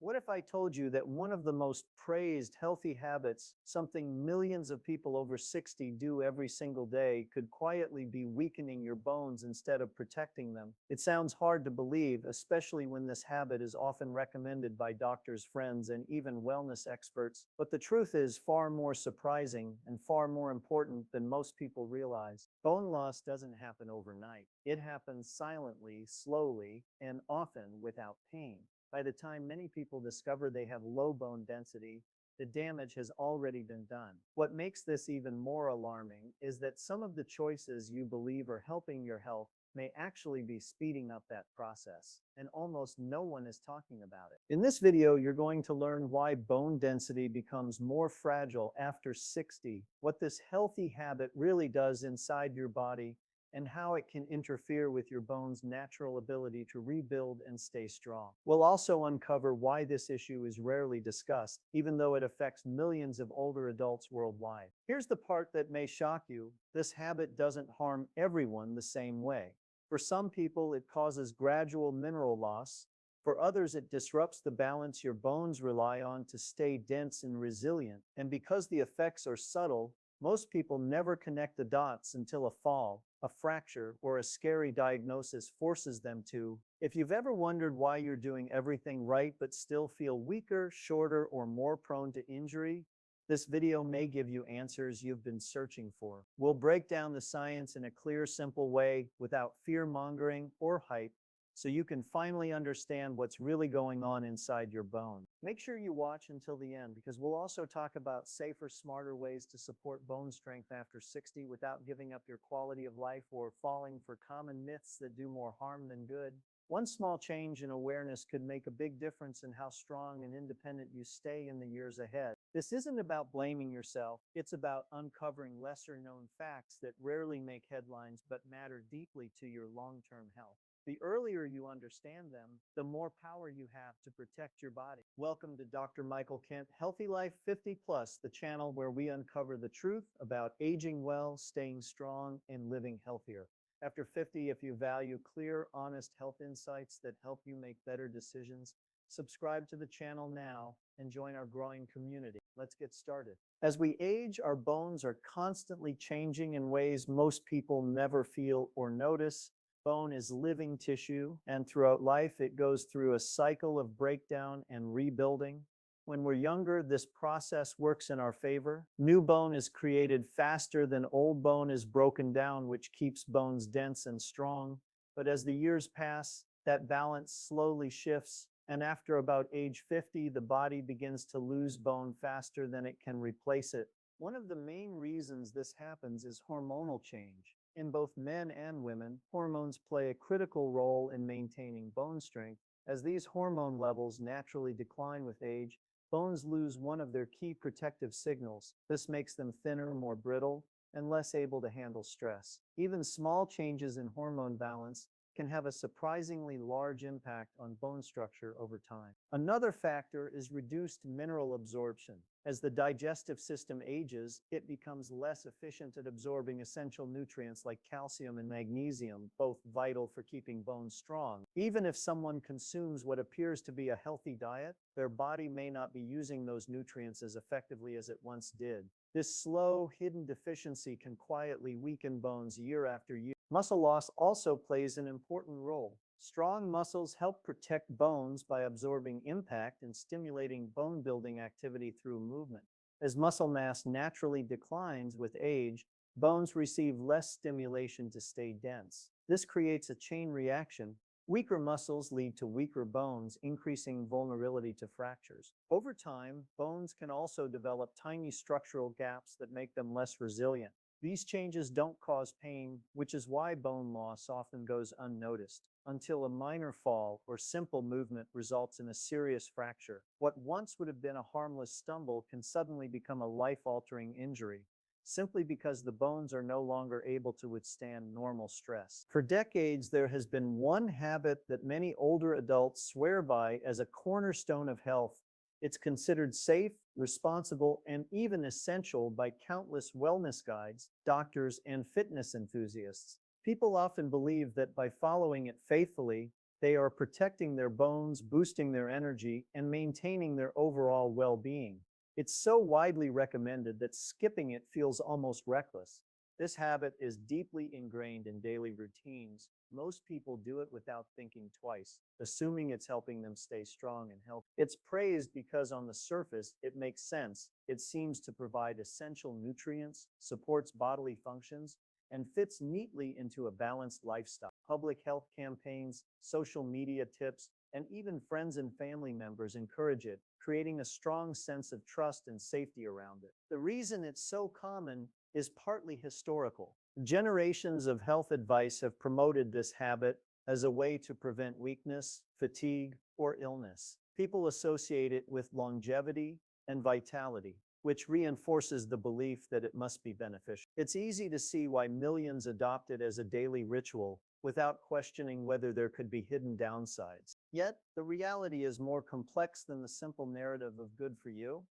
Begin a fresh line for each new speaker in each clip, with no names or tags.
What if I told you that one of the most praised healthy habits, something millions of people over 60 do every single day, could quietly be weakening your bones instead of protecting them? It sounds hard to believe, especially when this habit is often recommended by doctors, friends, and even wellness experts. But the truth is far more surprising and far more important than most people realize. Bone loss doesn't happen overnight. It happens silently, slowly, and often without pain. By the time many people discover they have low bone density, the damage has already been done. What makes this even more alarming is that some of the choices you believe are helping your health may actually be speeding up that process, and almost no one is talking about it. In this video, you're going to learn why bone density becomes more fragile after 60, what this healthy habit really does inside your body, and how it can interfere with your bone's natural ability to rebuild and stay strong. We'll also uncover why this issue is rarely discussed, even though it affects millions of older adults worldwide. Here's the part that may shock you. This habit doesn't harm everyone the same way. For some people, it causes gradual mineral loss. For others, it disrupts the balance your bones rely on to stay dense and resilient. And because the effects are subtle, most people never connect the dots until a fall, a fracture, or a scary diagnosis forces them to. If you've ever wondered why you're doing everything right but still feel weaker, shorter, or more prone to injury, this video may give you answers you've been searching for. We'll break down the science in a clear, simple way without fear-mongering or hype, so you can finally understand what's really going on inside your bone. Make sure you watch until the end, because we'll also talk about safer, smarter ways to support bone strength after 60 without giving up your quality of life or falling for common myths that do more harm than good. One small change in awareness could make a big difference in how strong and independent you stay in the years ahead. This isn't about blaming yourself. It's about uncovering lesser-known facts that rarely make headlines but matter deeply to your long-term health. The earlier you understand them, the more power you have to protect your body. Welcome to Dr. Michael Kent, Healthy Life 50 Plus, the channel where we uncover the truth about aging well, staying strong, and living healthier. After 50, if you value clear, honest health insights that help you make better decisions, subscribe to the channel now and join our growing community. Let's get started. As we age, our bones are constantly changing in ways most people never feel or notice. Bone is living tissue, and throughout life, it goes through a cycle of breakdown and rebuilding. When we're younger, this process works in our favor. New bone is created faster than old bone is broken down, which keeps bones dense and strong. But as the years pass, that balance slowly shifts, and after about age 50, the body begins to lose bone faster than it can replace it. One of the main reasons this happens is hormonal change. In both men and women, hormones play a critical role in maintaining bone strength. As these hormone levels naturally decline with age, bones lose one of their key protective signals. This makes them thinner, more brittle, and less able to handle stress. Even small changes in hormone balance can have a surprisingly large impact on bone structure over time. Another factor is reduced mineral absorption. As the digestive system ages, it becomes less efficient at absorbing essential nutrients like calcium and magnesium, both vital for keeping bones strong. Even if someone consumes what appears to be a healthy diet, their body may not be using those nutrients as effectively as it once did. This slow, hidden deficiency can quietly weaken bones year after year. Muscle loss also plays an important role. Strong muscles help protect bones by absorbing impact and stimulating bone-building activity through movement. As muscle mass naturally declines with age, bones receive less stimulation to stay dense. This creates a chain reaction. Weaker muscles lead to weaker bones, increasing vulnerability to fractures. Over time, bones can also develop tiny structural gaps that make them less resilient. These changes don't cause pain, which is why bone loss often goes unnoticed, until a minor fall or simple movement results in a serious fracture. What once would have been a harmless stumble can suddenly become a life-altering injury, simply because the bones are no longer able to withstand normal stress. For decades, there has been one habit that many older adults swear by as a cornerstone of health. It's considered safe, responsible, and even essential by countless wellness guides, doctors, and fitness enthusiasts. People often believe that by following it faithfully, They are protecting their bones, boosting their energy, and maintaining their overall well being. It's so widely recommended that skipping it feels almost reckless. This habit is deeply ingrained in daily routines. Most people do it without thinking twice, assuming it's helping them stay strong and healthy. It's praised because on the surface, it makes sense. It seems to provide essential nutrients, supports bodily functions, and fits neatly into a balanced lifestyle. Public health campaigns, social media tips, and even friends and family members encourage it, creating a strong sense of trust and safety around it. The reason it's so common is partly historical. Generations of health advice have promoted this habit as a way to prevent weakness, fatigue, or illness. People associate it with longevity and vitality, which reinforces the belief that it must be beneficial. It's easy to see why millions adopt it as a daily ritual without questioning whether there could be hidden downsides. Yet, the reality is more complex than the simple narrative of good for you.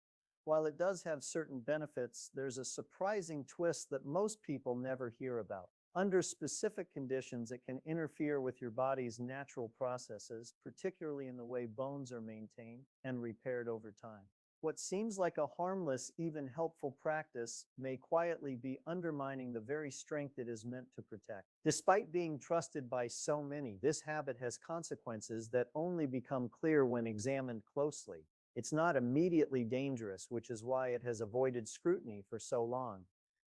While it does have certain benefits, there's a surprising twist that most people never hear about. Under specific conditions, it can interfere with your body's natural processes, particularly in the way bones are maintained and repaired over time. What seems like a harmless, even helpful practice may quietly be undermining the very strength it is meant to protect. Despite being trusted by so many, this habit has consequences that only become clear when examined closely. It's not immediately dangerous, which is why it has avoided scrutiny for so long.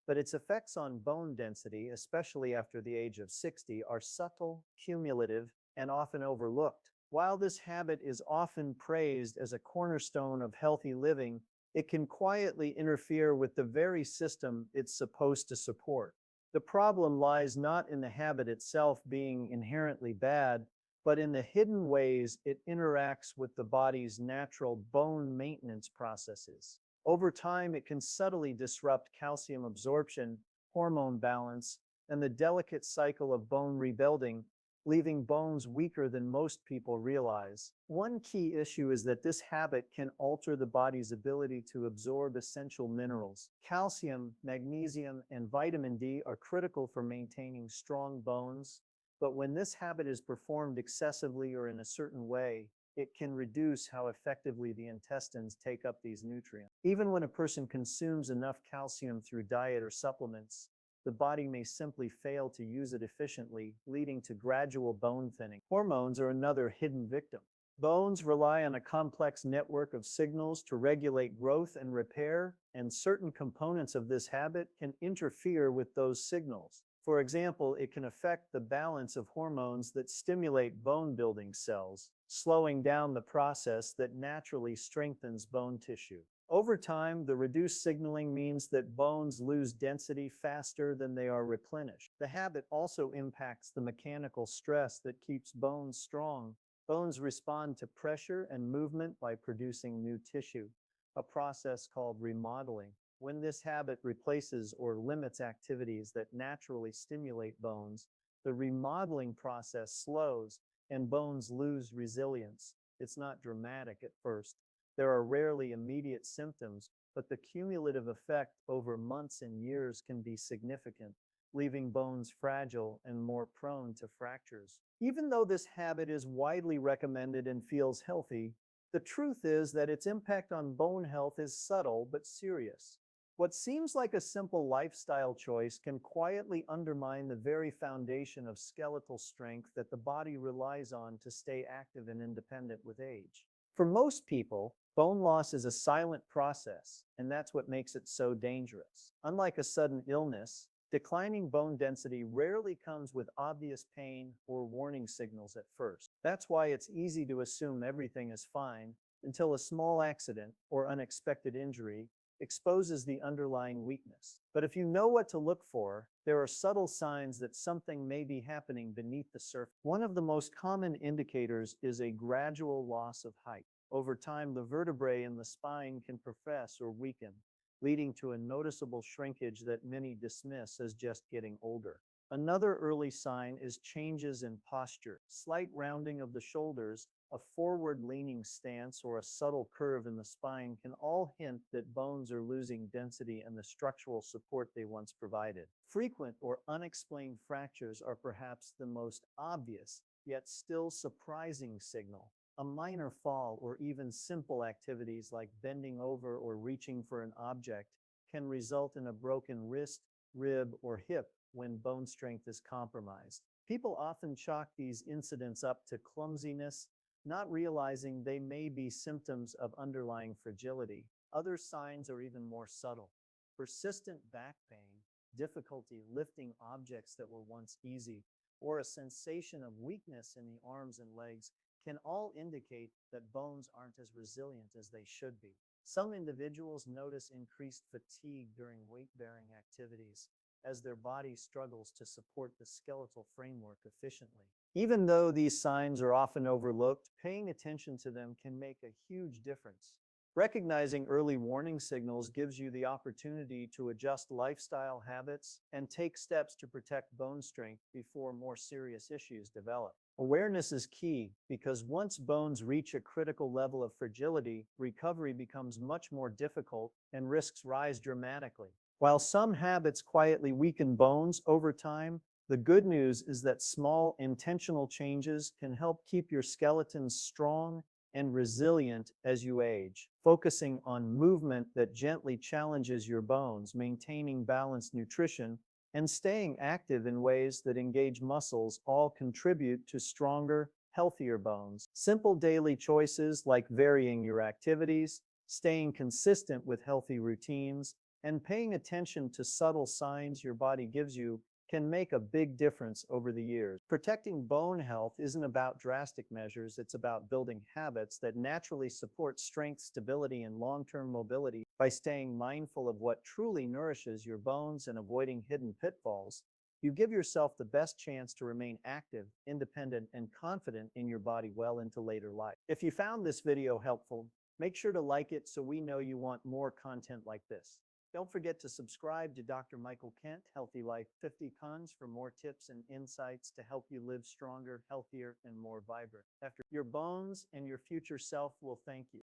But its effects on bone density, especially after the age of 60, are subtle, cumulative, and often overlooked. While this habit is often praised as a cornerstone of healthy living, it can quietly interfere with the very system it's supposed to support. The problem lies not in the habit itself being inherently bad, but in the hidden ways it interacts with the body's natural bone maintenance processes. Over time, it can subtly disrupt calcium absorption, hormone balance, and the delicate cycle of bone rebuilding, leaving bones weaker than most people realize. One key issue is that this habit can alter the body's ability to absorb essential minerals. Calcium, magnesium, and vitamin D are critical for maintaining strong bones, but when this habit is performed excessively or in a certain way, it can reduce how effectively the intestines take up these nutrients. Even when a person consumes enough calcium through diet or supplements, the body may simply fail to use it efficiently, leading to gradual bone thinning. Hormones are another hidden victim. Bones rely on a complex network of signals to regulate growth and repair, and certain components of this habit can interfere with those signals. For example, it can affect the balance of hormones that stimulate bone-building cells, slowing down the process that naturally strengthens bone tissue. Over time, the reduced signaling means that bones lose density faster than they are replenished. The habit also impacts the mechanical stress that keeps bones strong. Bones respond to pressure and movement by producing new tissue, a process called remodeling. When this habit replaces or limits activities that naturally stimulate bones, the remodeling process slows and bones lose resilience. It's not dramatic at first. There are rarely immediate symptoms, but the cumulative effect over months and years can be significant, leaving bones fragile and more prone to fractures. Even though this habit is widely recommended and feels healthy, the truth is that its impact on bone health is subtle but serious. What seems like a simple lifestyle choice can quietly undermine the very foundation of skeletal strength that the body relies on to stay active and independent with age. For most people, bone loss is a silent process, and that's what makes it so dangerous. Unlike a sudden illness, declining bone density rarely comes with obvious pain or warning signals at first. That's why it's easy to assume everything is fine until a small accident or unexpected injury exposes the underlying weakness. But if you know what to look for, there are subtle signs that something may be happening beneath the surface. One of the most common indicators is a gradual loss of height. Over time, the vertebrae in the spine can profess or weaken, leading to a noticeable shrinkage that many dismiss as just getting older. Another early sign is changes in posture. Slight rounding of the shoulders, a forward-leaning stance, or a subtle curve in the spine can all hint that bones are losing density and the structural support they once provided. Frequent or unexplained fractures are perhaps the most obvious, yet still surprising signal. A minor fall or even simple activities like bending over or reaching for an object can result in a broken wrist, rib, or hip when bone strength is compromised. People often chalk these incidents up to clumsiness, not realizing they may be symptoms of underlying fragility. Other signs are even more subtle. Persistent back pain, difficulty lifting objects that were once easy, or a sensation of weakness in the arms and legs can all indicate that bones aren't as resilient as they should be. Some individuals notice increased fatigue during weight-bearing activities as their body struggles to support the skeletal framework efficiently. Even though these signs are often overlooked, paying attention to them can make a huge difference. Recognizing early warning signals gives you the opportunity to adjust lifestyle habits and take steps to protect bone strength before more serious issues develop. Awareness is key because once bones reach a critical level of fragility, recovery becomes much more difficult and risks rise dramatically. While some habits quietly weaken bones over time, the good news is that small, intentional changes can help keep your skeleton strong and resilient as you age. Focusing on movement that gently challenges your bones, maintaining balanced nutrition, and staying active in ways that engage muscles all contribute to stronger, healthier bones. Simple daily choices like varying your activities, staying consistent with healthy routines, and paying attention to subtle signs your body gives you can make a big difference over the years. Protecting bone health isn't about drastic measures, it's about building habits that naturally support strength, stability, and long-term mobility. By staying mindful of what truly nourishes your bones and avoiding hidden pitfalls, you give yourself the best chance to remain active, independent, and confident in your body well into later life. If you found this video helpful, make sure to like it so we know you want more content like this. Don't forget to subscribe to Dr. Michael Kent, Healthy Life 50 Cons, for more tips and insights to help you live stronger, healthier, and more vibrant. After your bones and your future self will thank you.